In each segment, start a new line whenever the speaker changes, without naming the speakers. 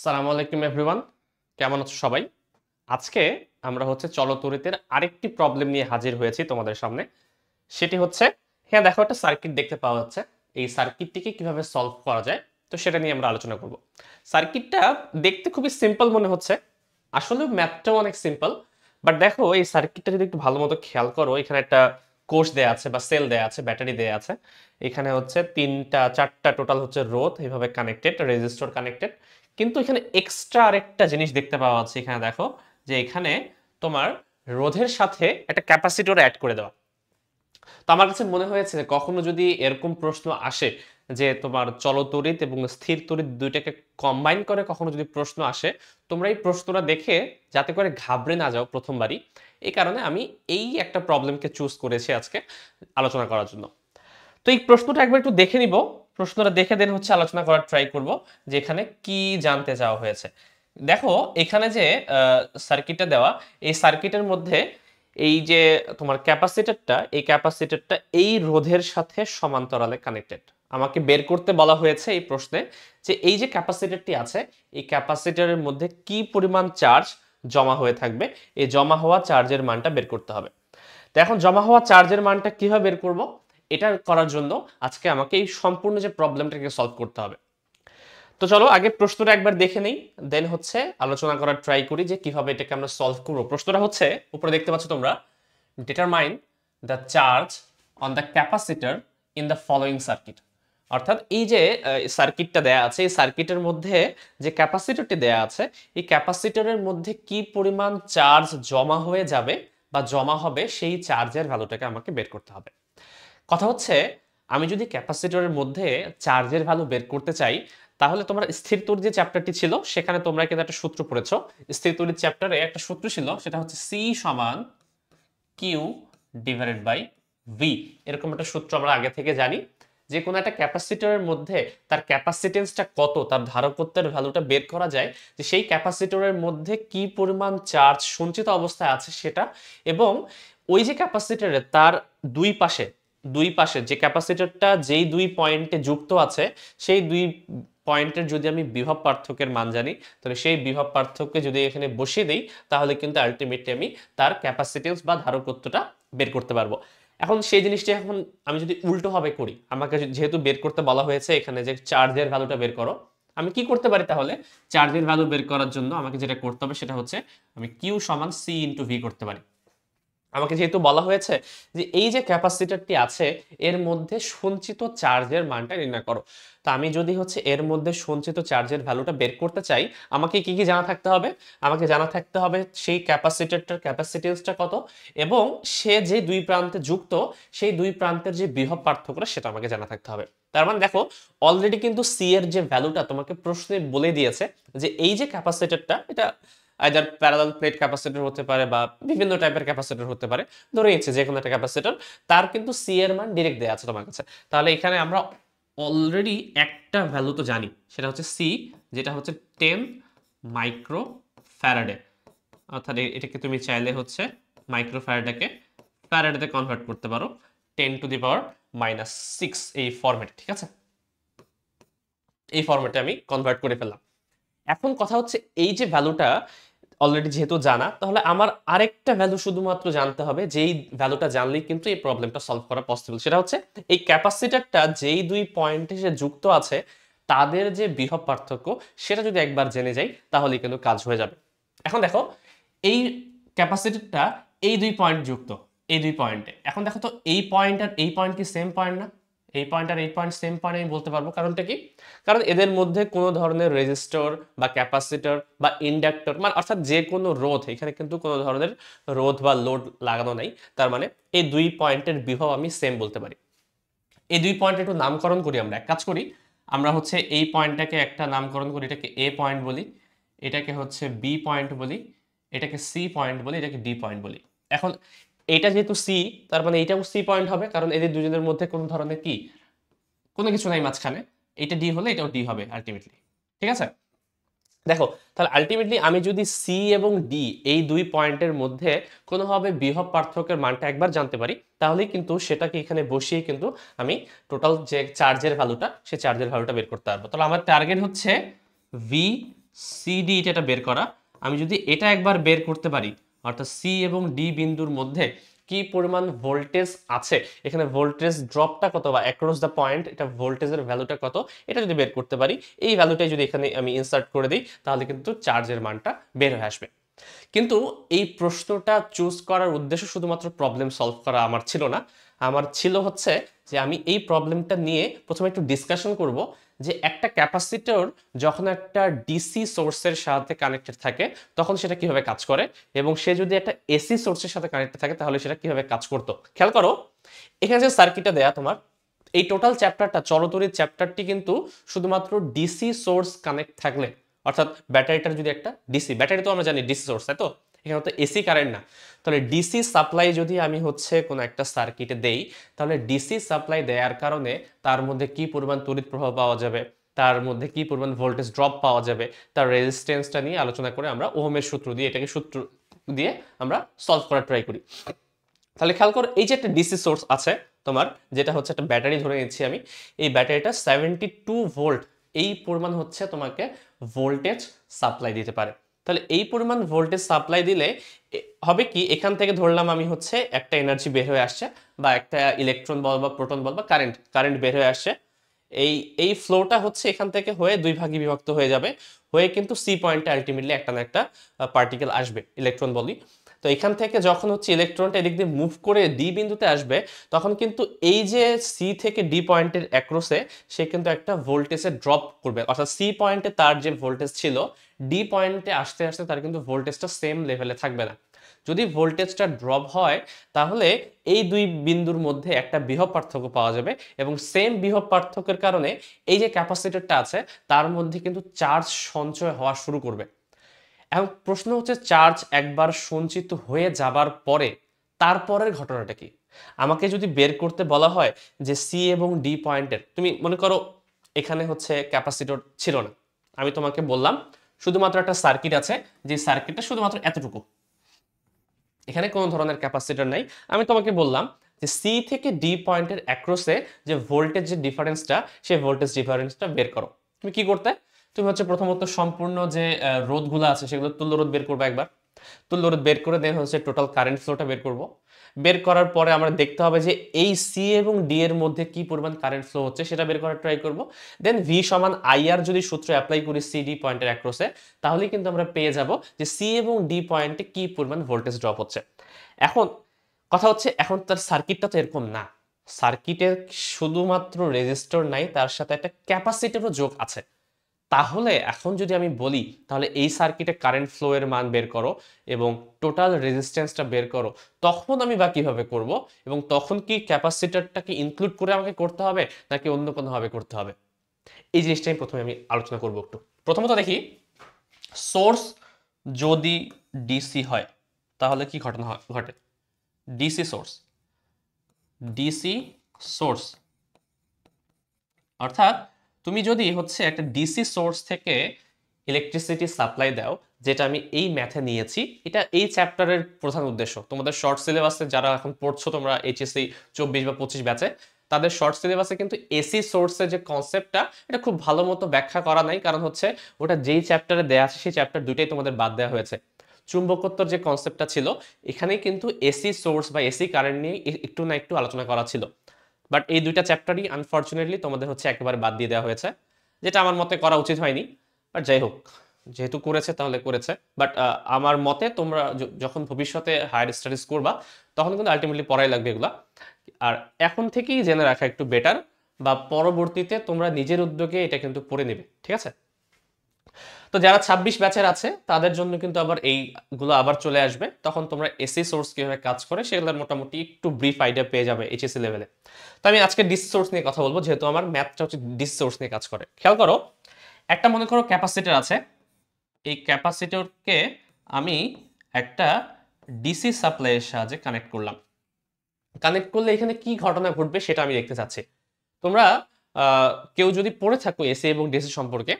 সালামু আলাইকুম এভরিওয়ান, কেমন আছো সবাই? আজকে আমরা চলতরিতের আরেকটি প্রবলেম নিয়ে হাজির হয়েছি তোমাদের সামনে। সেটি হচ্ছে, হ্যাঁ দেখো, একটা সার্কিট দেখতে পাওয়া যাচ্ছে। এই সার্কিটটিকে কিভাবে সলভ করা যায়, তো সেটা নিয়ে আমরা আলোচনা করব। সার্কিটটা দেখতে খুবই সিম্পল মনে হচ্ছে, আসলে ম্যাথটাও অনেক সিম্পল। বাট দেখো, এই সার্কিটটা যদি একটু ভালো মতো খেয়াল করো, এখানে একটা কোষ দেয়া আছে বা সেল দেয়া আছে, ব্যাটারি দেয়া আছে। এখানে তিনটা চারটা টোটাল রোধ এইভাবে কানেক্টেড, রেজিস্টর কানেক্টেড। কিন্তু এখানে এক্সট্রা আরেকটা জিনিস দেখতে পাওয়া যাচ্ছে। এখানে দেখো যে এখানে তোমার রোধের সাথে একটা ক্যাপাসিটর অ্যাড করে দেওয়া। তো আমার কাছে মনে হয়েছে যে কখনো যদি এরকম প্রশ্ন আসে যে তোমার চলতড়িৎ এবং স্থির তড়িৎ দুইটাকে কম্বাইন করে কখনো যদি প্রশ্ন আসে, তোমরা এই প্রশ্নটা দেখে যাতে করে ঘাবড়ে না যাও প্রথমবারই, এই কারণে আমি এই একটা প্রবলেমকে চুজ করেছি আজকে আলোচনা করার জন্য। তো এই প্রশ্নটা একবার একটু দেখে নিব। প্রশ্নটা দেখে দেন আলোচনা করার ট্রাই করব যে এখানে কি জানতে চাওয়া হয়েছে। দেখো, এখানে যে সার্কিটটা দেওয়া, এই সার্কিটের মধ্যে এই যে তোমার ক্যাপাসিটরটা, এই ক্যাপাসিটরটা এই রোধের সাথে সমান্তরালে কানেক্টেড। আমাকে বের করতে বলা হয়েছে এই প্রশ্নে যে এই যে ক্যাপাসিটরটি আছে, এই ক্যাপাসিটরের মধ্যে কি পরিমাণ চার্জ জমা হয়ে থাকবে, এই জমা হওয়া চার্জের মানটা বের করতে হবে। তো এখন জমা হওয়া চার্জের মানটা কিভাবে বের করব, এটা করার জন্য আজকে আমাকে এই সম্পূর্ণ যে প্রবলেমটাকে সলভ করতে হবে। তো চলো আগে প্রশ্নটা একবার দেখে নেই, দেন আলোচনা করার ট্রাই করি যে কিভাবে এটাকে আমরা সলভ করব। প্রশ্নটা উপরে দেখতে পাচ্ছ তোমরা, determine the charge on the capacitor in the following circuit. অর্থাৎ এই যে সার্কিটটা দেয়া আছে, এই সার্কিটের মধ্যে যে ক্যাপাসিটরটি দেয়া আছে, এই ক্যাপাসিটরের মধ্যে কি পরিমাণ চার্জ জমা হয়ে যাবে বা জমা হবে, সেই চার্জের ভ্যালুটাকে আমাকে বের করতে হবে। কথা আমি যদি ক্যাপাসিটরের মধ্যে চার্জের ভ্যালু বের করতে চাই, তাহলে তোমার স্থির তড়িৎ যে চ্যাপ্টারটি ছিল সেখানে তোমরা কিন্তু একটা সূত্র পড়েছো। স্থির তড়িৎ চ্যাপ্টারে একটা সূত্র ছিল, সেটা হচ্ছে সি সমান কিউ ডিভাইডেড বাই ভি। এরকম একটা সূত্র আমরা আগে থেকে জানি। যে কোনো একটা ক্যাপাসিটরের মধ্যে তার ক্যাপাসিটেন্সটা কত, তার ধারকত্বের ভ্যালুটা বের করা যায় যে সেই ক্যাপাসিটরের মধ্যে কি পরিমাণ চার্জ সঞ্চিত অবস্থায় আছে সেটা, এবং ওই যে ক্যাপাসিটরের তার দুই পাশে দুই পাশে যে ক্যাপাসিটরটা যেই দুই পয়েন্টে যুক্ত আছে, সেই দুই পয়েন্টের যদি আমি বিভব পার্থক্যের মান জানি, তাহলে সেই বিভব পার্থক্য যদি এখানে বসিয়ে দেই, তাহলে কিন্তু আলটিমেটলি আমি তার ক্যাপাসিটেন্স বা ধারকত্বটা বের করতে পারবো। এখন সেই জিনিসটা আমি যদি উল্টো ভাবে করি, আমাকে যেহেতু বের করতে বলা হয়েছে এখানে যে চার্জের ভ্যালুটা বের করো, আমি কি করতে পারি তাহলে? চার্জের ভ্যালু বের করার জন্য আমাকে যেটা করতে হবে সেটা আমি কিউ সমান সি ইন্টু ভি করতে পারি। আমাকে যেহেতু বলা হয়েছে যে এই যে ক্যাপাসিটরটি আছে এর মধ্যে সঞ্চিত চার্জের মানটা নির্ণয় করো, তা আমি যদি এর মধ্যে সঞ্চিত চার্জের ভ্যালুটা বের করতে চাই, আমাকে কি কি জানা থাকতে হবে? আমাকে জানা থাকতে হবে সেই ক্যাপাসিটরটার ক্যাপাসিটেন্সটা কত, এবং সে যে দুই প্রান্তে যুক্ত সেই দুই প্রান্তের যে বিভব পার্থক্যটা সেটা আমাকে জানা থাকতে হবে। তার মানে দেখো, অলরেডি কিন্তু সি এর যে ভ্যালুটা তোমাকে প্রশ্নে বলে দিয়েছে যে এই যে ক্যাপাসিটরটা, এটা আইদার প্যারালাল প্লেট ক্যাপাসিটর হতে পারে বা বিভিন্ন টাইপের ক্যাপাসিটর হতে পারে, ধরে নিচ্ছে যে কোনো একটা ক্যাপাসিটর, তার কিন্তু সি এর মান ডিরেক্ট দেওয়া আছে তোমার কাছে। তাহলে এখানে আমরা অলরেডি একটা ভ্যালু তো জানি, সেটা সি, যেটা 10 মাইক্রো ফ্যারাডে। অর্থাৎ এটাকে তুমি চাইলে মাইক্রো ফ্যারাডেকে ফ্যারাডেতে কনভার্ট করতে পারো, 10⁻⁻⁶ এই ফরম্যাটে। ঠিক আছে, এই ফরম্যাটে আমি কনভার্ট করে ফেললাম। এখন কথা এই যে ভ্যালুটা অলরেডি যেহেতু জানা, তাহলে আমার আরেকটা ভ্যালু শুধুমাত্র জানতে হবে, যেই ভ্যালুটা জানলেই কিন্তু এই প্রবলেমটা সলভ করা পসিবল। সেটা এই ক্যাপাসিটরটা যেই দুই পয়েন্টে সে যুক্ত আছে তাদের যে বিভব পার্থক্য, সেটা যদি একবার জেনে যাই তাহলেই কিন্তু কাজ হয়ে যাবে। এখন দেখো, এই ক্যাপাসিটরটা এই দুই পয়েন্ট যুক্ত, এই দুই পয়েন্টে। এখন দেখো তো, এই পয়েন্ট আর এই পয়েন্ট কি সেম পয়েন্ট না? এই পয়েন্ট আর এই পয়েন্ট সেম পয়েন্ট আমি বলতে পারবো, কারণটা কি? কারণ এদের মধ্যে কোনো ধরনের রেজিস্টর বা ক্যাপাসিটর বা ইন্ডাক্টর, মানে অর্থাৎ যে কোনো রোধ, এখানে কিন্তু কোনো ধরনের রোধ বা লোড লাগানো নাই। তার মানে এই দুই পয়েন্টের বিভব আমি সেম বলতে পারি। এই দুই পয়েন্ট একটু নামকরণ করি, আমরা এক কাজ করি, আমরা এই পয়েন্টটাকে একটা নামকরণ করি, এটাকে এ পয়েন্ট বলি, এটাকে বি পয়েন্ট বলি, এটাকে সি পয়েন্ট বলি, এটাকে ডি পয়েন্ট বলি। এখন এটা যেহেতু সি, তার মানে এটাও সি পয়েন্ট হবে, কারণ এদের দুজনের মধ্যে কোনো ধরনের কি কোনো কিছু নাই মাঝখানে। এটা ডি হলে এটাও ডি হবে আলটিমেটলি। ঠিক আছে, দেখো তাহলে আলটিমেটলি আমি যদি সি এবং ডি এই দুই পয়েন্টের মধ্যে কোনোভাবে বিভব পার্থক্যের মানটা একবার জানতে পারি, তাহলেই কিন্তু সেটাকে এখানে বসিয়ে কিন্তু আমি টোটাল যে চার্জের ভ্যালুটা, সেই চার্জের ভ্যালুটা বের করতে পারবো। তাহলে আমার টার্গেট ভি সিডি এটা বের করা। আমি যদি এটা একবার বের করতে পারি, অর্থাৎ সি এবং ডি বিন্দুর মধ্যে কি পরিমাণ ভোল্টেজ আছে, এখানে ভোল্টেজ ড্রপটা কত বা অ্যাক্রস দ্য পয়েন্ট এটা ভোল্টেজের ভ্যালুটা কত, এটা যদি বের করতে পারি, এই ভ্যালুটাই যদি এখানে আমি ইনসার্ট করে দিই, তাহলে কিন্তু চার্জের মানটা বের হয়ে আসবে। কিন্তু এই প্রশ্নটা চুজ করার উদ্দেশ্য শুধুমাত্র প্রবলেম সলভ করা আমার ছিল না, আমার ছিল হচ্ছে যে আমি এই প্রবলেমটা নিয়ে প্রথমে একটু ডিসকাশন করব যে একটা ক্যাপাসিটর যখন একটা ডিসি সোর্সের সাথে কানেক্টেড থাকে তখন সেটা কিভাবে কাজ করে, এবং সে যদি একটা এসি সোর্সের সাথে কানেক্টেড থাকে তাহলে সেটা কিভাবে কাজ করতো। খেয়াল করো এখানে যে সার্কিটটা দেয়া তোমার, এই টোটাল চ্যাপ্টারটা চলতরিৎ চ্যাপ্টারটি কিন্তু শুধুমাত্র ডিসি সোর্স কানেক্ট থাকলে, অর্থাৎ ব্যাটারিটার যদি একটা ডিসি, ব্যাটারি তো আমরা জানি ডিসি সোর্স, তাই তো, এখানে তো এসি কারেন্ট না, তাহলে ডিসি সাপ্লাই যদি আমি হচ্ছে কোনো একটা সার্কিটে দেই, তাহলে ডিসি সাপ্লাই দেওয়ার কারণে তার মধ্যে কি পরিমাণ তড়িৎ প্রবাহ পাওয়া যাবে, তার মধ্যে কি পরিমাণ ভোল্টেজ ড্রপ পাওয়া যাবে, তার রেজিস্ট্যান্সটা নিয়ে আলোচনা করে আমরা ওহমের সূত্র দিয়ে, এটাকে সূত্র দিয়ে আমরা সলভ করার ট্রাই করি। তাহলে খেয়াল করো এই যে একটা ডিসি সোর্স আছে তোমার, যেটা হচ্ছে একটা ব্যাটারি ধরে নিচ্ছি আমি, এই ব্যাটারিটা 72 ভোল্ট এই পরিমাণ হচ্ছে তোমাকে ভোল্টেজ সাপ্লাই দিতে পারে। তাহলে এই পরিমাণ ভোল্টেজ সাপ্লাই দিলে হবে কি, এখান থেকে ধরলাম আমি হচ্ছে একটা এনার্জি বের হয়ে আসছে, বা একটা ইলেকট্রন বল বা প্রোটন বল বা কারেন্ট বের হয়ে আসছে, এই এই ফ্লোটা হচ্ছে এখান থেকে হয়ে দুই ভাগে বিভক্ত হয়ে যাবে, হয়ে কিন্তু সি পয়েন্টে আলটিমেটলি একটা না একটা পার্টিকেল আসবে, ইলেকট্রন বলি। তো এখান থেকে যখন হচ্ছে ইলেকট্রনটা এদিক দিয়ে মুভ করে ডি বিন্দুতে আসবে, তখন কিন্তু এই যে সি থেকে ডি পয়েন্টের অ্যাক্রসে সে কিন্তু একটা ভোল্টেজে ড্রপ করবে, অর্থাৎ সি পয়েন্টে তার যে ভোল্টেজ ছিল ডি পয়েন্টে আসতে আসতে তার কিন্তু ভোল্টেজটা সেম লেভেলে থাকবে না। যদি ভোল্টেজটা ড্রপ হয় তাহলে এই দুই বিন্দুর মধ্যে একটা বিভব পার্থক্য পাওয়া যাবে, এবং সেম বিভব পার্থক্যের কারণে এই যে ক্যাপাসিটরটা আছে তার মধ্যে কিন্তু চার্জ সঞ্চয় হওয়া শুরু করবে। এখন প্রশ্ন হচ্ছে চার্জ একবার সঞ্চিত হয়ে যাবার পরে তারপরের ঘটনাটা কি। আমাকে যদি বের করতে বলা হয় যে সি এবং ডি পয়েন্টের, তুমি মনে করো এখানে হচ্ছে ক্যাপাসিটর ছিল না, আমি তোমাকে বললাম শুধুমাত্র একটা সার্কিট আছে, যে সার্কিটটা শুধুমাত্র এতটুকু, এখানে কোনো ধরনের ক্যাপাসিটর নাই। আমি তোমাকে বললাম যে সি থেকে ডি পয়েন্টের অ্যাক্রসে যে ভোল্টেজ যে ডিফারেন্সটা, সেই ভোল্টেজ ডিফারেন্সটা বের করো। তুমি কি করতে, তুমি হচ্ছে প্রথমত সম্পূর্ণ যে রোধগুলো আছে সেগুলো তুল্য রোধ বের করবে একবার, তুল্য রোধ বের করে দেন হচ্ছে টোটাল কারেন্ট ফ্লোটা বের করব। বের করার পরে আমরা দেখতে হবে যে এই সি এবং ডি এর মধ্যে কি পরিমাণ কারেন্ট ফ্লো হচ্ছে সেটা বের করার ট্রাই করব। দেন ভি সমান আইআর যদি সূত্র অ্যাপ্লাই করি সি ডি পয়েন্টের অ্যাক্রসে, তাহলেই কিন্তু আমরা পেয়ে যাব যে সি এবং ডি পয়েন্টে কি পরিমাণ ভোল্টেজ ড্রপ হচ্ছে। এখন কথা হচ্ছে এখন তার সার্কিটটা তো এরকম না, সার্কিটের শুধুমাত্র রেজিস্টর নাই, তার সাথে একটা ক্যাপাসিটরও যোগ আছে। তাহলে এখন যদি আমি বলি তাহলে এই সার্কিটে কারেন্ট ফ্লো এর মান বের করো এবং টোটাল রেজিস্ট্যান্সটা বের করো, তখন আমি বা কিভাবে করব, এবং তখন কি ক্যাপাসিটরটাকে ইনক্লুড করে আমাকে করতে হবে নাকি অন্য কোনোভাবে করতে হবে, এই জিনিসটাই প্রথমে আমি আলোচনা করব একটু। প্রথমত দেখি সোর্স যদি ডিসি হয় তাহলে কি ঘটনা ঘটে। ডিসি সোর্স, ডিসি সোর্স অর্থাৎ তুমি যদি হচ্ছে একটা ডিসি সোর্স থেকে ইলেকট্রিসিটি সাপ্লাই দাও, যেটা আমি এই ম্যাথে নিয়েছি, এটা এই চ্যাপ্টারের প্রধান উদ্দেশ্য। তোমাদের শর্ট সিলেবাসে যারা এখন পড়ছো তোমরা এইচএসসি 24 বা 25 ব্যাচে, তাদের শর্ট সিলেবাসে কিন্তু এসি সোর্সের যে কনসেপ্টটা এটা খুব ভালো মতো ব্যাখ্যা করা নাই, কারণ হচ্ছে ওটা যেই চ্যাপ্টারে দেওয়া আছে সেই চ্যাপ্টার দুইটাই তোমাদের বাদ দেওয়া হয়েছে। চুম্বকত্বর যে কনসেপ্টটা ছিল এখানেই কিন্তু এসি সোর্স বা এসি কারেন্ট নিয়ে একটু না একটু আলোচনা করা ছিল, বাট এই দুইটা চ্যাপ্টারই আনফর্চুনেটলি তোমাদের হচ্ছে একেবারে বাদ দিয়ে দেওয়া হয়েছে, যেটা আমার মতে করা উচিত হয়নি। বাট যাই হোক, যেহেতু করেছে তাহলে করেছে। বাট আমার মতে তোমরা যখন ভবিষ্যতে হায়ার স্টাডিজ করবা তখন কিন্তু আলটিমেটলি পড়াই লাগবে এগুলা, আর এখন থেকেই জেনে রাখা একটু বেটার, বা পরবর্তীতে তোমরা নিজের উদ্যোগে এটা কিন্তু পড়ে নেবে, ঠিক আছে। তো যারা 26 ব্যাচের আছে তাদের জন্য কিন্তু আবার এইগুলো আবার চলে আসবে, তখন তোমরা এসি সোর্স কিভাবে কাজ করে সেগুলোর মোটামুটি একটু ব্রিফ আইডিয়া পেয়ে যাবে এইচএসসি লেভেলে। তো আমি আজকে ডিসি সোর্স নিয়ে কথা বলবো, যেহেতু আমার ম্যাথটা হচ্ছে ডিসি সোর্স নিয়ে কাজ করে। খেয়াল করো একটা মনে করো ক্যাপাসিটর আছে, এই ক্যাপাসিটরকে আমি একটা ডিসি সাপ্লাইয়ের সাহায্যে কানেক্ট করলাম। কানেক্ট করলে এখানে কি ঘটনা ঘটবে সেটা আমি দেখতে চাচ্ছি। তোমরা কেউ যদি পড়ে থাকো এসি এবং ডিসি সম্পর্কে,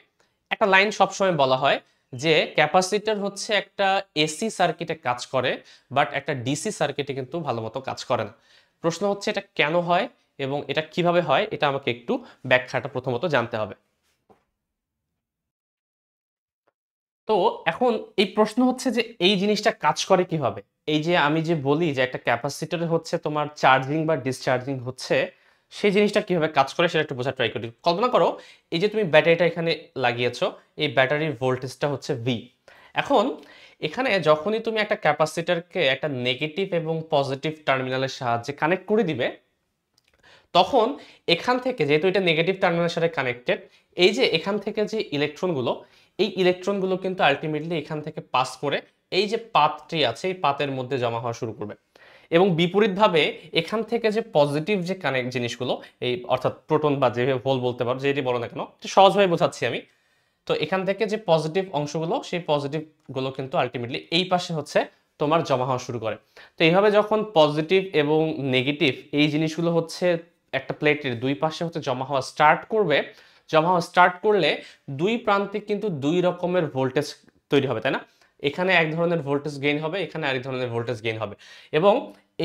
একটা লাইন সবসময় বলা হয় যে ক্যাপাসিটর হচ্ছে একটা এসি সার্কিটে কাজ করে, বাট একটা ডিসি সার্কিটে কিন্তু ভালো মতো কাজ করে না। প্রশ্ন হচ্ছে এটা কেন হয় এবং এটা কিভাবে হয়, এটা আমাকে একটু ব্যাখ্যাটা প্রথমত জানতে হবে। তো এখন এই প্রশ্ন হচ্ছে যে এই জিনিসটা কাজ করে কিভাবে? এই যে আমি যে বলি যে একটা ক্যাপাসিটরে হচ্ছে তোমার চার্জিং বা ডিসচার্জিং হচ্ছে, সেই জিনিসটা কিভাবে কাজ করে সেটা একটু বোঝার ট্রাই করি। কল্পনা করো এই যে তুমি ব্যাটারিটা এখানে লাগিয়েছো, এই ব্যাটারির ভোল্টেজটা হচ্ছে V। এখন এখানে যখনই তুমি একটা ক্যাপাসিটরকে একটা নেগেটিভ এবং পজিটিভ টার্মিনালের সাহায্যে কানেক্ট করে দিবে, তখন এখান থেকে যেহেতু এটা নেগেটিভ টার্মিনালের সাথে কানেক্টেড, এই যে এখান থেকে যে ইলেকট্রনগুলো, এই ইলেকট্রনগুলো কিন্তু আলটিমেটলি এখান থেকে পাস করে এই যে পাথটি আছে এই পাতের মধ্যে জমা হওয়া শুরু করবে। এবং বিপরীতভাবে এখান থেকে যে পজিটিভ যে কানেক্ট জিনিসগুলো, এই অর্থাৎ প্রোটন বা যে হোল বলতে পারো, যেটি বলো না কেন, একটু সহজভাবে বোঝাচ্ছি আমি। তো এখান থেকে যে পজিটিভ অংশগুলো, সেই পজিটিভ গুলো কিন্তু আলটিমেটলি এই পাশে হচ্ছে তোমার জমা হওয়া শুরু করে। তো এইভাবে যখন পজিটিভ এবং নেগেটিভ এই জিনিসগুলো হচ্ছে একটা প্লেটের দুই পাশে হচ্ছে জমা হওয়া স্টার্ট করবে, জমা হওয়া স্টার্ট করলে দুই প্রান্তে কিন্তু দুই রকমের ভোল্টেজ তৈরি হবে, তাই না? এখানে এক ধরনের ভোল্টেজ গেইন হবে, এখানে আরেক ধরনের ভোল্টেজ গেইন হবে। এবং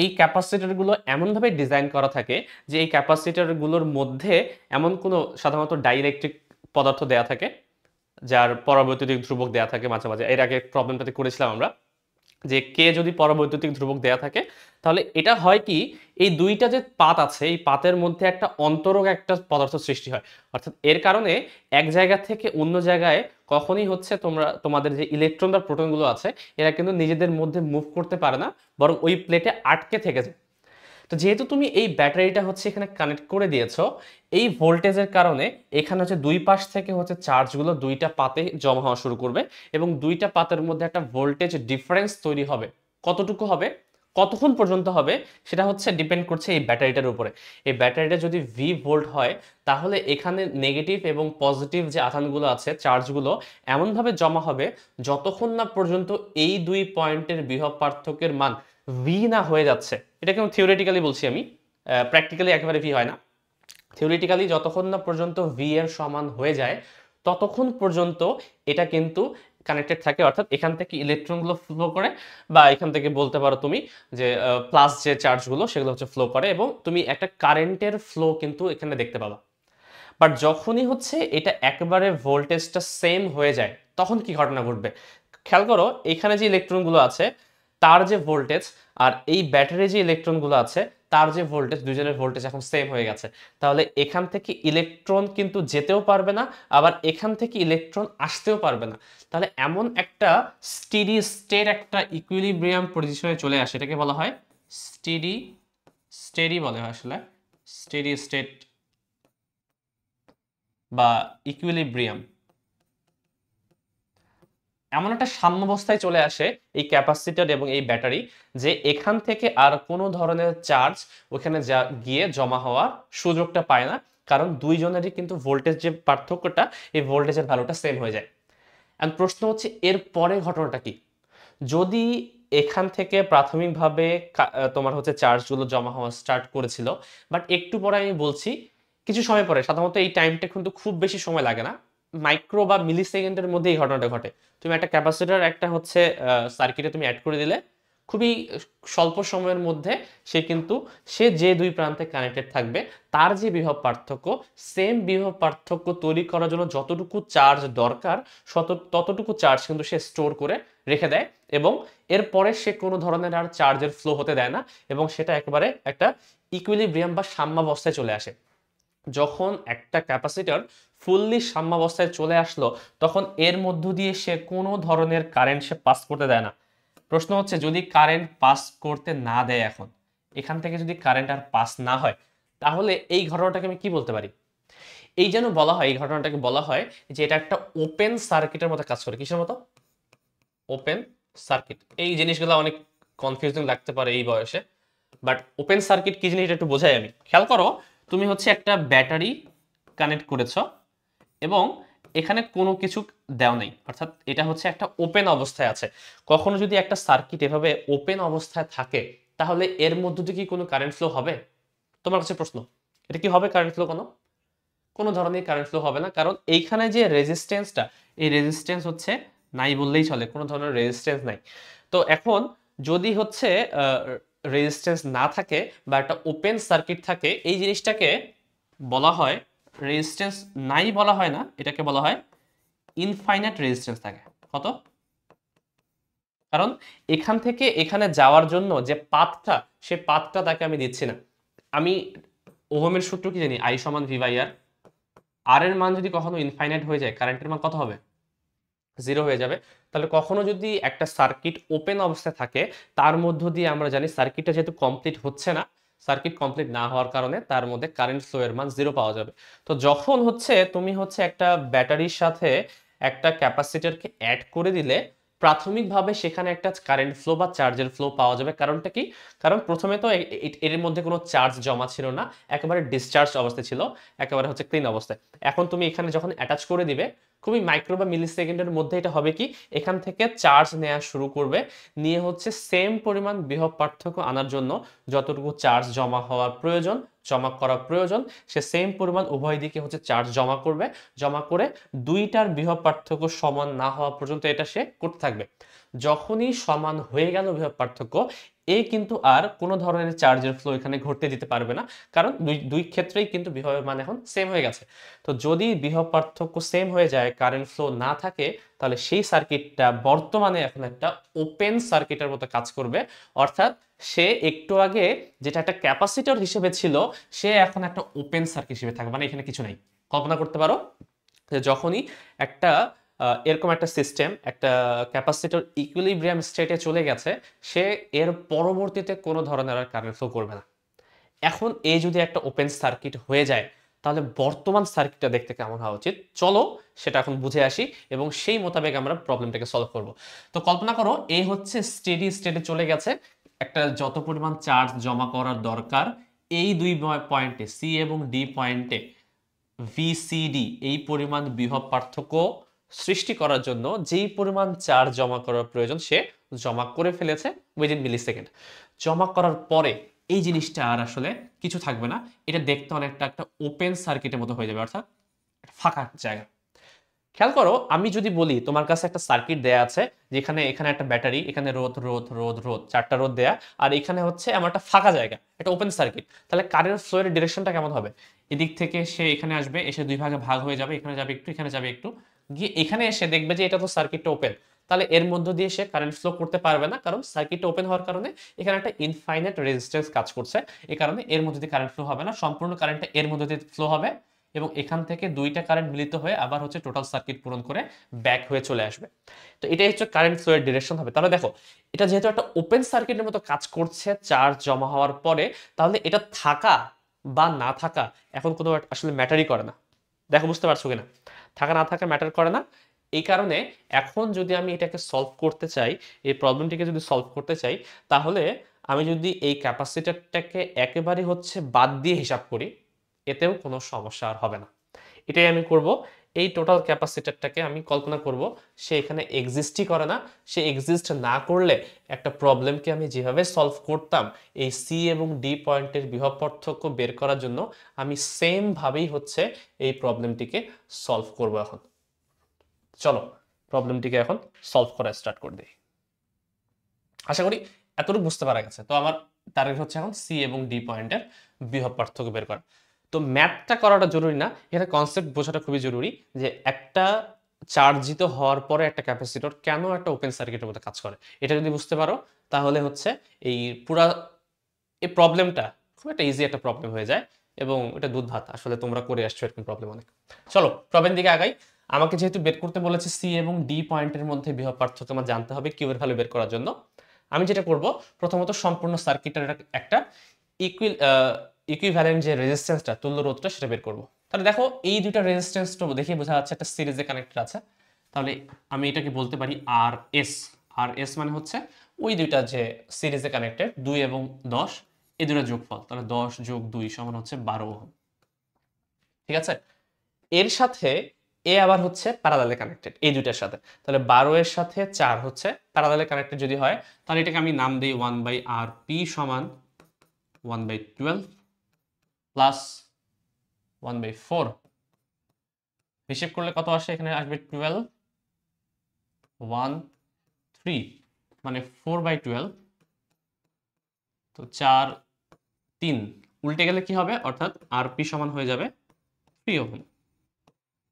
এই ক্যাপাসিটরগুলো এমনভাবে ডিজাইন করা থাকে যে এই ক্যাপাসিটরগুলোর মধ্যে এমন কোনো সাধারণত ডাইইলেকট্রিক পদার্থ দেয়া থাকে যার পরাবৈদ্যুতিক ধ্রুবক দেয়া থাকে মাঝে মাঝে। এর আগে প্রবলেমটাতে করেছিলাম আমরা যে কে যদি পরাবৈদ্যুতিক ধ্রুবক দেয়া থাকে, তাহলে এটা হয় কি, এই দুইটা যে পাত আছে এই পাতের মধ্যে একটা অন্তরক একটা পদার্থ সৃষ্টি হয়। অর্থাৎ এর কারণে এক জায়গা থেকে অন্য জায়গায় কখনই হচ্ছে তোমাদের যে ইলেকট্রন বা প্রোটনগুলো আছে এরা কিন্তু নিজেদের মধ্যে মুভ করতে পারে না, বরং ওই প্লেটে আটকে থেকে যায়। তো যেহেতু তুমি এই ব্যাটারিটা হচ্ছে এখানে কানেক্ট করে দিয়েছো, এই ভোল্টেজের কারণে এখানে হচ্ছে দুই পাশ থেকে হচ্ছে চার্জগুলো দুইটা পাতে জমা হওয়া শুরু করবে এবং দুইটা পাতের মধ্যে একটা ভোল্টেজ ডিফারেন্স তৈরি হবে। কতটুকু হবে, কতক্ষণ পর্যন্ত হবে, সেটা হচ্ছে ডিপেন্ড করছে এই ব্যাটারিটার উপরে। এই ব্যাটারিটা যদি ভি ভোল্ট হয়, তাহলে এখানে নেগেটিভ এবং পজিটিভ যে আধানগুলো আছে চার্জগুলো এমনভাবে জমা হবে যতক্ষণ না পর্যন্ত এই দুই পয়েন্টের বিভব পার্থক্যের মান ভি না হয়ে যাচ্ছে। এটা কিন্তু থিওরিটিক্যালি বলছি আমি, প্র্যাকটিক্যালি একেবারে ভি হয় না। থিওরিটিক্যালি যতক্ষণ না পর্যন্ত ভি এর সমান হয়ে যায় ততক্ষণ পর্যন্ত এটা কিন্তু কানেক্টেড থাকে, অর্থাৎ এখান থেকে ইলেকট্রনগুলো ফ্লো করে, বা এখান থেকে বলতে পারো তুমি যে প্লাস যে চার্জগুলো সেগুলো হচ্ছে ফ্লো করে এবং তুমি একটা কারেন্টের ফ্লো কিন্তু এখানে দেখতে পাবা। বাট যখনই হচ্ছে এটা একেবারে ভোল্টেজটা সেম হয়ে যায় তখন কি ঘটনা ঘটবে খেয়াল করো। এখানে যে ইলেকট্রনগুলো আছে তার যে ভোল্টেজ আর এই ব্যাটারি যে ইলেকট্রনগুলো আছে তার যে ভোল্টেজ, দুজনের ভোল্টেজ এখন সেম হয়ে গেছে। তাহলে এখান থেকে ইলেকট্রন কিন্তু যেতেও পারবে না, আবার এখান থেকে ইলেকট্রন আসতেও পারবে না। তাহলে এমন একটা স্টেডি স্টেট, একটা ইকুইলিব্রিয়াম পজিশনে চলে আসে, এটাকে বলা হয় স্টেডি স্টেডি বলে হয় আসলে, স্টেডি স্টেট বা ইকুইলিব্রিয়াম। এমন একটা সাম্যাবস্থায় চলে আসে এই ক্যাপাসিটর এবং এই ব্যাটারি, যে এখান থেকে আর কোনো ধরনের চার্জ ওখানে গিয়ে জমা হওয়ার সুযোগটা পায় না, কারণ দুইজনেরই কিন্তু ভোল্টেজ যে পার্থক্যটা, এই ভোল্টেজের ভ্যালুটা সেম হয়ে যায়। এন্ড প্রশ্ন হচ্ছে এর পরে ঘটনাটা কি। যদি এখান থেকে প্রাথমিকভাবে তোমার হচ্ছে চার্জগুলো জমা হওয়া স্টার্ট করেছিল, বাট একটু পরে আমি বলছি কিছু সময় পরে, সাধারণত এই টাইমটা কিন্তু খুব বেশি সময় লাগে না, মাইক্রো বা মিলি সেকেন্ডের মধ্যে এই ঘটনাটা ঘটে। তুমি একটা ক্যাপাসিটর একটা হচ্ছে সার্কিটে তুমি অ্যাড করে দিলে, খুবই স্বল্প সময়ের মধ্যে সে যে দুই প্রান্তে কানেক্টেড থাকবে তার যে বিভব পার্থক্য, সেম বিভব পার্থক্য তৈরি করার জন্য যতটুকু চার্জ দরকার ততটুকু চার্জ কিন্তু সে স্টোর করে রেখে দেয় এবং এরপরে সে কোনো ধরনের আর চার্জের ফ্লো হতে দেয় না এবং সেটা একেবারে একটা ইকুইলিব্রিয়াম বা সাম্যাবস্থায় চলে আসে। যখন একটা ক্যাপাসিটর ফুললি সাম্যাবস্থায় চলে আসলো তখন এর মধ্য দিয়ে সে কোনো ধরনের কারেন্ট সে পাস করতে দেয় না। প্রশ্ন হচ্ছে যদি কারেন্ট পাস করতে না দেয়, এখন এখান থেকে যদি কারেন্ট আর পাস না হয়, তাহলে এই ঘটনাটাকে আমি কি বলতে পারি? এই যেন বলা হয়, এই ঘটনাটাকে বলা হয় যে এটা একটা ওপেন সার্কিটের মতো কাজ করে। কিসের মতো? Open circuit. এই জিনিসগুলো অনেক কনফিউজিং লাগতে পারে এই বয়সে, বাট ওপেন সার্কিট কি জিনিস এটা একটু বোঝাই আমি। খেয়াল করো, তুমি হচ্ছে একটা ব্যাটারি কানেক্ট করেছো এবং এখানে কোনো কিছু দেওয়া নেই, অর্থাৎ এটা হচ্ছে একটা ওপেন অবস্থায় আছে। কখনো যদি একটা সার্কিট এভাবে ওপেন অবস্থায় থাকে, তাহলে এর মধ্য দিয়ে কি কোনো কারেন্ট ফ্লো হবে? তোমার কাছে প্রশ্ন, এটা কি হবে কারেন্ট ফ্লো? কোনো ধরনের কারেন্ট ফ্লো হবে না, কারণ এইখানে যে রেজিস্ট্যান্সটা, এই রেজিস্ট্যান্স হচ্ছে নাই বললেই চলে, কোনো ধরনের রেজিস্ট্যান্স নাই। তো এখন যদি হচ্ছে রেজিস্ট্যান্স না থাকে বা একটা ওপেন সার্কিট থাকে, এই জিনিসটাকে বলা হয়, রেজিস্ট্যান্স নাই বলা হয় না, এটাকে বলা হয় ইনফাইনাইট রেজিস্ট্যান্স থাকে। কত? কারণ এখান থেকে এখানে যাওয়ার জন্য যে পাথটা, সে পাথটা তাকে আমি দিচ্ছি না। আমি ওহমের সূত্র কি জানি, I সমান V বাই আর। আর এর মান যদি কখনো ইনফাইনাইট হয়ে যায়, কারেন্টের মান কত হবে? 0 হয়ে যাবে। তাহলে কখনো যদি একটা সার্কিট ওপেন অবস্থায় থাকে, তার মধ্য দিয়ে আমরা জানি সার্কিটটা যেহেতু কমপ্লিট হচ্ছে না, সার্কিট কমপ্লিট না হওয়ার কারণে তার মধ্যে কারেন্ট ফ্লো এর মান 0 পাওয়া যাবে। তো যখন হচ্ছে তুমি হচ্ছে একটা ব্যাটারির সাথে একটা ক্যাপাসিটরকে অ্যাড করে দিলে, প্রাথমিকভাবে সেখানে একটা কারেন্ট ফ্লো বা চার্জের ফ্লো পাওয়া যাবে। কারণটা কি? কারণ প্রথমে তো এর মধ্যে কোনো চার্জ জমা ছিল না, একেবারে ডিসচার্জ অবস্থায় ছিল, একেবারে হচ্ছে ক্লিন অবস্থায়। এখন তুমি এখানে যখন অ্যাটাচ করে দিবে, খুবই মাইক্রো বা মিলি সেকেন্ডের মধ্যে এটা হবে কি, এখান থেকে চার্জ নেওয়া শুরু করবে, নিয়ে হচ্ছে সেম পরিমাণ বিভব পার্থক্য আনার জন্য যতটুকু চার্জ জমা হওয়ার প্রয়োজন, জমা করা প্রয়োজন, সে সেম পরিমাণ উভয় দিকে হচ্ছে চার্জ জমা করবে। জমা করে দুইটার বিভব পার্থক্য সমান না হওয়া পর্যন্ত এটা সে করতে থাকবে। যখনই সমান হয়ে গেল বিভব পার্থক্য, এ কিন্তু আর কোনো ধরনের চার্জের ফ্লো এখানে ঘটতে দিতে পারবে না, কারণ দুই ক্ষেত্রেই কিন্তু বিভবের মান এখন সেম হয়ে গেছে। তো যদি বিভব পার্থক্য সেম হয়ে যায়, কারেন্ট ফ্লো না থাকে, তাহলে সেই সার্কিটটা বর্তমানে এখন একটা ওপেন সার্কিটের মতো কাজ করবে। অর্থাৎ সে একটু আগে যেটা একটা ক্যাপাসিটর হিসেবে ছিল, সে এখন একটা ওপেন সার্কিট হিসেবে থাকবে, মানে এখানে কিছু নাই। কল্পনা করতে পারো যে যখনই একটা এরকম একটা সিস্টেম, একটা ক্যাপাসিটর ইকুইলিব্রিয়াম স্টেটে চলে গেছে, সে এর পরবর্তীতে কোনো ধরনের আর কারেন্ট ফ্লো করবে না। এখন এই যদি একটা ওপেন সার্কিট হয়ে যায়, তাহলে বর্তমান সার্কিটটা দেখতে কেমন হওয়া উচিত, চলো সেটা এখন বুঝে আসি এবং সেই মোতাবেক আমরা প্রবলেমটাকে সলভ করব। তো কল্পনা করো, এই হচ্ছে স্টেডি স্টেটে চলে গেছে, একটা যত পরিমাণ চার্জ জমা করার দরকার এই দুই পয়েন্টে, সি এবং ডি পয়েন্টে, ভিসিডি, এই পরিমাণ বিভব পার্থক্য সৃষ্টি করার জন্য যেই পরিমাণ চার্জ জমা করার প্রয়োজন, সে জমা করে ফেলেছে উইদিন মিলি সেকেন্ড। জমা করার পরে এই জিনিসটা আর আসলে কিছু থাকবে না, এটা দেখতে অনেকটা একটা ওপেন সার্কিটের মতো হয়ে যাবে, অর্থাৎ ফাঁকা জায়গা। খেয়াল করো, আমি যদি বলি তোমার কাছে একটা সার্কিট দেয়া আছে, যেখানে এখানে একটা ব্যাটারি, এখানে রোধ রোধ রোধ রোধ, চারটা রোধ দেয়া, আর এখানে হচ্ছে আমার একটা ফাঁকা জায়গা, একটা ওপেন সার্কিট, তাহলে কারেন্ট ফ্লো এর ডিরেকশনটা কেমন হবে? এদিক থেকে সে এখানে আসবে, এসে দুই ভাগে ভাগ হয়ে যাবে, এখানে যাবে একটু, এখানে যাবে একটু, গিয়ে এখানে এসে দেখবে যে এটা তো সার্কিটটা ওপেন, তাহলে এর মধ্য দিয়ে সে কারেন্ট ফ্লো করতে পারবে না, কারণ সার্কিটটা ওপেন হওয়ার কারণে এখানে একটা ইনফাইনাইট রেজিস্ট্যান্স কাজ করছে। এই কারণে এর মধ্যে দিয়ে কারেন্ট ফ্লো হবে না, সম্পূর্ণ কারেন্টটা এর মধ্যে দিয়ে ফ্লো হবে, এবং এখান থেকে দুইটা কারেন্ট মিলিত হয়ে আবার হচ্ছে টোটাল সার্কিট পূরণ করে ব্যাক হয়ে চলে আসবে। তো এটাই হচ্ছে কারেন্ট ফ্লো এর ডিরেকশন হবে। তাহলে দেখো, এটা যেহেতু একটা ওপেন সার্কিটের মতো কাজ করছে চার্জ জমা হওয়ার পরে, তাহলে এটা থাকা বা না থাকা এখন কোনো আসলে ম্যাটারই করে না। দেখো, বুঝতে পারছো কিনা? থাকা না থাকা ম্যাটার করে না। এই কারণে এখন যদি আমি এটাকে সলভ করতে চাই, এই প্রবলেমটিকে যদি সলভ করতে চাই, তাহলে আমি যদি এই ক্যাপাসিটরটাকে একেবারে হচ্ছে বাদ দিয়ে হিসাব করি, এতেও কোনো সমস্যা আর হবে না। এটাই আমি করব। এই টোটাল ক্যাপাসিটরটাকে আমি কল্পনা করব সে এখানে এক্সিস্টই করে না। সে এক্সিস্ট না করলে একটা প্রবলেমকে আমি যেভাবে সলভ করতাম, এই সি এবং ডি পয়েন্টের বিভব পার্থক্য বের করার জন্য, আমি সেম ভাবেই হচ্ছে এই প্রবলেমটিকে সলভ করব এখন। চলো প্রবলেমটিকে এখন সলভ করা স্টার্ট করে দিই। আশা করি এতটুকু বুঝতে পারা গেছে। তো আমার টার্গেট হচ্ছে এখন সি এবং ডি পয়েন্টের বিভব পার্থক্য বের করা। তো ম্যাথটা করাটা জরুরি না, এখানে কনসেপ্ট বোঝাটা খুবই জরুরি, যে একটা চার্জিত হওয়ার পরে একটা ক্যাপাসিটর কেন একটা ওপেন সার্কিটের মতো কাজ করে। এটা যদি বুঝতে পারো, তাহলে হচ্ছে এই পুরা এই প্রবলেমটা খুব একটা ইজি একটা প্রবলেম হয়ে যায়, এবং এটা দুধ ভাত, আসলে তোমরা করে আসছো এরকম প্রবলেম অনেক। চলো প্রবলেম দিকে আগাই। আমাকে যেহেতু বের করতে বলেছে সি এবং ডি পয়েন্টের মধ্যে বিভব পার্থক্য আমার জানতে হবে কিউ এর ভ্যালু বের করার জন্য, আমি যেটা করব, প্রথমত সম্পূর্ণ সার্কিটের একটা ইকুইভ্যালেন্ট যে রেজিস্ট্যান্সটা, তুল্য রোধটা, সেটা বের করব। তাহলে দেখো, এই দুইটা রেজিস্ট্যান্সটা দেখে বোঝা যাচ্ছে একটা সিরিজে কানেক্টেড আছে। তাহলে আমি এটাকে বলতে পারি আর এস। আর এস মানে হচ্ছে ওই দুইটা যে সিরিজে কানেক্টেড, 2 এবং 10, এই দুটো যোগফল, তাহলে 10 যোগ 2 সমান হচ্ছে 12 ওহম। ঠিক আছে? এর সাথে এ আবার হচ্ছে প্যারালালে কানেক্টেড এই দুইটার সাথে, তাহলে 12 এর সাথে 4 হচ্ছে প্যারালালে কানেক্টেড যদি হয়, তাহলে এটাকে আমি নাম দিই 1/RP সমান 1/12 প্লাস 1/4। হিসেব করলে কত আসে? এখানে আসবে 12, 1, 3, মানে 4/12। তো 4, 3 উল্টে গেলে কি হবে? অর্থাৎ আরপি সমান হয়ে যাবে 3 ওহম।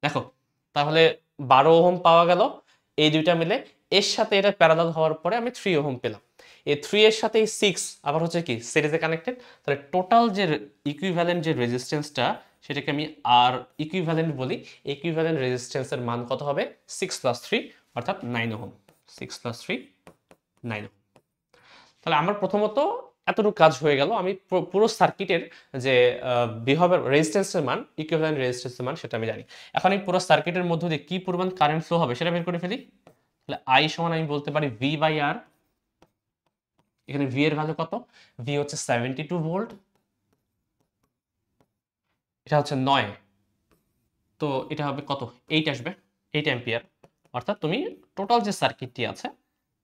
দেখো, তাহলে 12 ওহম পাওয়া গেল, এই দুইটা মিলে এর সাথে এটা প্যারালাল হওয়ার পরে আমি 3 ওহম পেলাম। এই 3 এর সাথে এই 6 আবার হচ্ছে কি সিরিজে কানেক্টেড, তাহলে টোটাল যে ইকুইভ্যালেন্ট যে রেজিস্ট্যান্সটা সেটাকে আমি আর ইকুইভ্যালেন্ট বলি। ইকুইভ্যালেন্ট রেজিস্ট্যান্সের মান কত হবে? 6 + 3 অর্থাৎ 9 ওহম। 6 + 3 9 ওহম। তাহলে আমার প্রথমত এতটুকু কাজ হয়ে গেল। আমি পুরো সার্কিটের যে বিহেভিয়ার রেজিস্ট্যান্সের মান, ইকুইভ্যালেন্ট রেজিস্ট্যান্সের মান সেটা আমি জানি। এখন এই পুরো সার্কিটের মধ্য দিয়ে কি পরিমাণ কারেন্ট ফ্লো হবে সেটা বের করে ফেলি। তাহলে I সমান আমি বলতে পারি V/R। এখানে V এর ভ্যালু কত? V হচ্ছে 72 ভোল্ট, এটা হচ্ছে 9, তো এটা হবে কত? 8 আসবে, 8 অ্যাম্পিয়ার। অর্থাৎ তুমি টোটাল যে সার্কিটটি আছে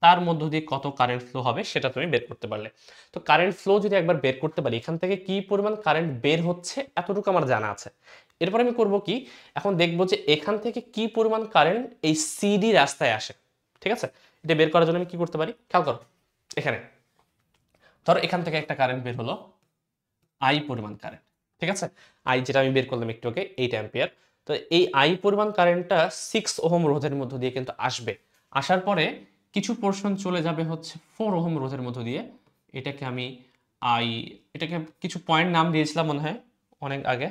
তার মধ্য দিয়ে কত কারেন্ট ফ্লো হবে সেটা তুমি বের করতে পারলে। তো কারেন্ট ফ্লো যদি একবার বের করতে পারি, এখান থেকে কি পরিমাণ কারেন্ট বের হচ্ছে এতটুকু আমার জানা আছে। এরপর আমি করব কি, এখন দেখব যে এখান থেকে কি পরিমাণ কারেন্ট এই সিডি রাস্তায় আসে। ঠিক আছে, এটা বের করার জন্য আমি কি করতে পারি, খেয়াল করো। এখানে ধরো এখান থেকে একটা কারেন্ট বের হলো, আই পরিমাণ কারেন্ট। ঠিক আছে, আই যেটা আমি বের করলাম একটু আগে 8 অ্যাম্পিয়ার। তো এই আই পরিমাণ কারেন্টটা 6 ওহম রোধের মধ্য দিয়ে কিন্তু আসবে। আসার পরে কিছু পোর্শন চলে যাবে হচ্ছে 4 ওহম রোধের মধ্য দিয়ে। এটাকে আমি আই, এটাকে কিছু পয়েন্ট নাম দিয়েছিলাম মনে হয় অনেক আগে।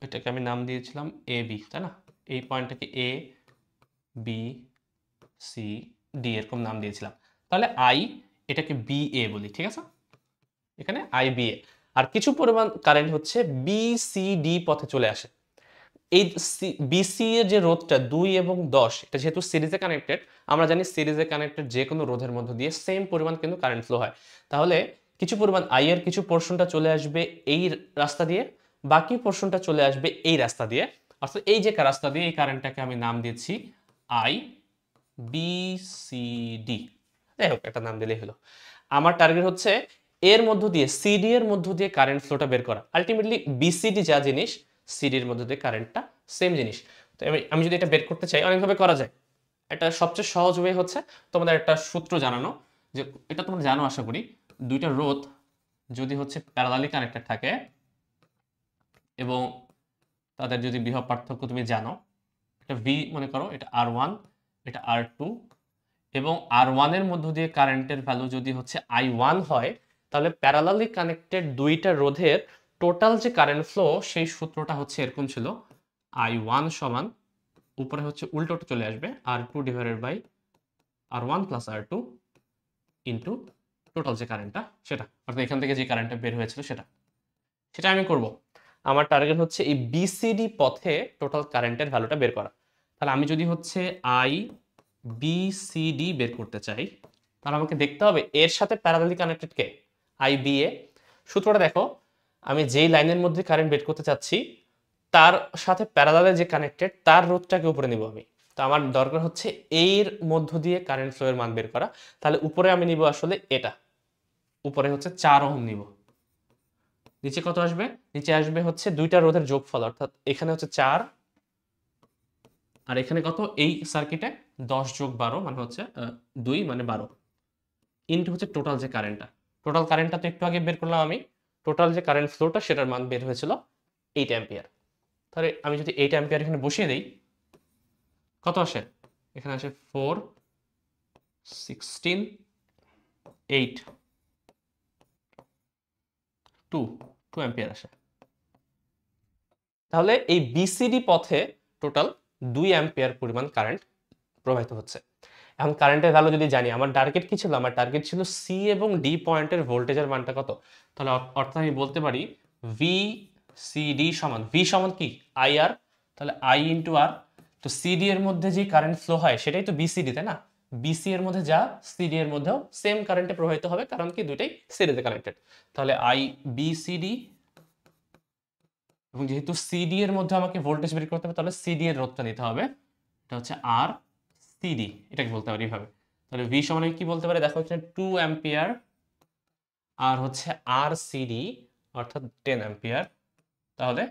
এটাকে আমি নাম দিয়েছিলাম এ বি, তাই না? এই পয়েন্টটাকে এ বি সি ডি এরকম নাম দিয়েছিলাম। তাহলে আই এটাকে বি এ বলি। ঠিক আছে, এখানে আই বি এ। আর কিছু পরিমাণ কারেন্ট হচ্ছে বি সি ডি পথে চলে আসে। এই বিসি এর যে রোধটা 2 এবং 10, এটা যেহেতু সিরিজে কানেক্টেড, আমরা জানি সিরিজে কানেক্টেড যে কোনো রোধের মধ্য দিয়ে সেম পরিমাণ কিন্তু কারেন্ট ফ্লো হয়। তাহলে কিছু পরিমাণ আই এর কিছু পোর্শনটা চলে আসবে এই রাস্তা দিয়ে, বাকি পোর্শনটা চলে আসবে এই রাস্তা দিয়ে। অর্থাৎ এই যে রাস্তা দিয়ে এই কারেন্টটাকে আমি নাম দিয়েছি আই বি সি ডি। যাই হোক, একটা নাম দিলেই হলো। আমার টার্গেট হচ্ছে এর মধ্য দিয়ে, সিডি এর মধ্য দিয়ে কারেন্ট ফ্লোটা বের করা। আলটিমেটলি বিসিডি যা জিনিস, সিডির মধ্য দিয়ে কারেন্টটা সেম জিনিস। তো আমি যদি এটা বের করতে চাই, অনেকভাবে করা যায়। এটা সবচেয়ে সহজ ওয়ে হচ্ছে তোমাদের একটা সূত্র জানানো, যে এটা তোমরা জানো আশা করি, দুইটা রোধ যদি হচ্ছে প্যারালালি কানেক্টেড থাকে এবং তাদের যদি বিভব পার্থক্য তুমি জানো, এটা ভি মনে করো, এটা R1, এটা R2, এবং R1 এর মধ্য দিয়ে কারেন্টের ভ্যালু যদি হচ্ছে I1 হয়, তাহলে প্যারালালি কানেক্টেড দুইটা রোধের টোটাল যে কারেন্ট ফ্লো সেই সূত্রটা হচ্ছে এরকম ছিল, I1 সমান, উপরে হচ্ছে উল্টোটা চলে আসবে, R2 divided by R1 plus R2 into total যে কারেন্টটা সেটা, অর্থাৎ এখান থেকে যে কারেন্টটা বের হয়েছিল সেটা আমি করব। আমার টার্গেট হচ্ছে এই বিসিডি পথে টোটাল কারেন্টের ভ্যালুটা বের করা। তাহলে আমি যদি হচ্ছে আই বিসিডি বের করতে চাই, তাহলে আমাকে দেখতে হবে এর সাথে প্যারালালি কানেক্টেড কে, আই বি এ। সূত্রটা দেখো, আমি যেই লাইনের মধ্যে কারেন্ট বের করতে চাচ্ছি তার সাথে প্যারালালে যে কানেক্টেড তার রোধটাকে উপরে নিব আমি। তো আমার দরকার হচ্ছে এর মধ্য দিয়ে কারেন্ট ফ্লো এর মান বের করা। তাহলে উপরে আমি নিব আসলে এটা, উপরে হচ্ছে 4 ওহম নিব। নিচে কত আসবে? নিচে আসবে হচ্ছে দুইটা রোধের যোগফল, অর্থাৎ এখানে হচ্ছে 4 আর এখানে কত, এই সার্কিটে 10 যোগ 12 মানে হচ্ছে 2 মানে 12 ইন্টু হচ্ছে টোটাল যে কারেন্টটা। টোটাল কারেন্টটা তো একটু আগে বের করলাম আমি, টোটাল যে কারেন্ট ফ্লোটা সেটার মান বের হয়েছিল 8 অ্যাম্পিয়ার। তাহলে আমি যদি 8 অ্যাম্পিয়ার এখানে বসিয়ে দেই, কত আসে? এখানে আসে 4 16 8 2 2 অ্যাম্পিয়ার আসে। তাহলে এই বিসিডি পথে টোটাল 2 অ্যাম্পিয়ার পরিমাণ কারেন্ট প্রবাহিত হচ্ছে। এখন কারেন্টের ভ্যালু যদি জানি, আমার টার্গেট কি ছিল? আমার টার্গেট ছিল সি এবং ডি পয়েন্টের ভোল্টেজের মানটা কত। তাহলে অর্থাৎ আমি বলতে পারি ভি সিডি সমান, ভি সমান কি আই আর, তাহলে আই ইন্টু আর। তো সিডি এর মধ্যে যে কারেন্ট ফ্লো হয় সেটাই তো বিসিডি, তাই না? বিসি এর মধ্যে যা সিডি এর মধ্যেও সেম কারেন্টে প্রবাহিত হবে, কারণ কি দুইটাই সিরিজে কানেক্টেড। তাহলে আই বিসিডি, এবং যেহেতু সিডি এর মধ্যে আমাকে ভোল্টেজ বের করতে হবে, তাহলে সিডি এর রোধটা নিতে হবে, এটা হচ্ছে আর সিডি, এটাকে বলতে পারি এইভাবে। তাহলে ভি সমান কি বলতে পারি, দেখো হচ্ছে 2 অ্যাম্পিয়ার আর হচ্ছে আর সিডি অর্থাৎ 10 অ্যাম্পিয়ার, তাহলে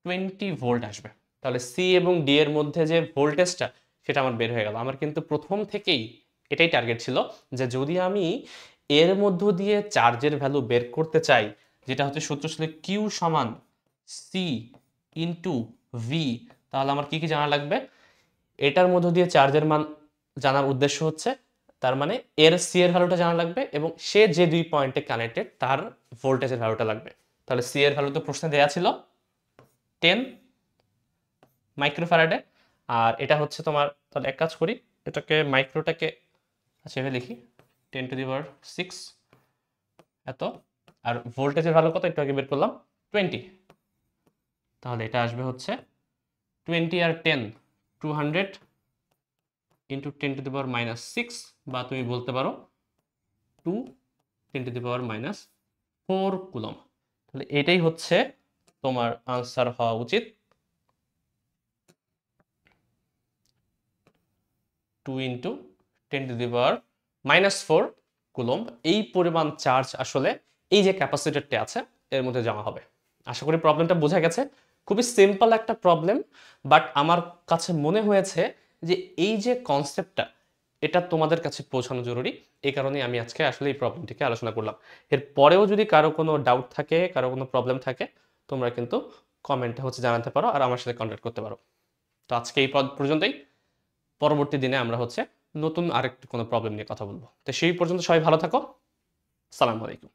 20 ভোল্ট আসবে। তাহলে সি এবং ডি এর মধ্যে যে ভোল্টেজটা সেটা আমার বের হয়ে গেল। আমার কিন্তু প্রথম থেকেই এটাই টার্গেট ছিল, যে যদি আমি এর মধ্য দিয়ে চার্জের ভ্যালু বের করতে চাই, যেটা হচ্ছে সূত্র ছিল কিউ সমান সি ইন্টু ভি, তাহলে আমার কি কি জানা লাগবে? এটার মধ্য দিয়ে চার্জের মান জানার উদ্দেশ্য হচ্ছে তার মানে এর সি এর ভ্যালুটা জানা লাগবে এবং সে যে 2 পয়েন্টে কানেক্টেড তার ভোল্টেজের ভ্যালুটা লাগবে। তাহলে সি এর ভ্যালু তো প্রশ্নে দেওয়া ছিল 10 মাইক্রোফ্যারাডে, আর এটা হচ্ছে তোমার, তাহলে এক কাজ করি, এটাকে মাইক্রোটাকে আচ্ছা এটা লিখি 10⁶ এত, আর ভোল্টেজের ভ্যালু কত একটু আগে বের করলাম 20, তাহলে এটা আসবে হচ্ছে 20 আর 10 200 ইন্টু 10⁻⁻6, বা তুমি বলতে পারো 2 10⁻⁻4 কুলম। তাহলে এটাই হচ্ছে তোমার আনসার হওয়া উচিত, 2 ইন্টু 10⁻⁻4 কুলম। এই পরিমাণ চার্জ আসলে এই যে ক্যাপাসিটরটি আছে এর মধ্যে জমা হবে। আশা করি প্রবলেমটা বোঝা গেছে। খুবই সিম্পল একটা প্রবলেম, বাট আমার কাছে মনে হয়েছে যে এই যে কনসেপ্টটা এটা তোমাদের কাছে পৌঁছানো জরুরি, এই কারণে আমি আজকে আসলে এই প্রবলেমটিকে আলোচনা করলাম। এর পরেও যদি কারো কোনো ডাউট থাকে, কারো কোনো প্রবলেম থাকে, তোমরা কিন্তু কমেন্টে হচ্ছে জানাতে পারো আর আমার সাথে কন্ট্যাক্ট করতে পারো। তো আজকে এই পর্যন্তই। পরবর্তী দিনে আমরা হচ্ছে নতুন আরেকটি কোনো প্রবলেম নিয়ে কথা বলবো। তো সেই পর্যন্ত সবাই ভালো থাকো। সালামু আলাইকুম।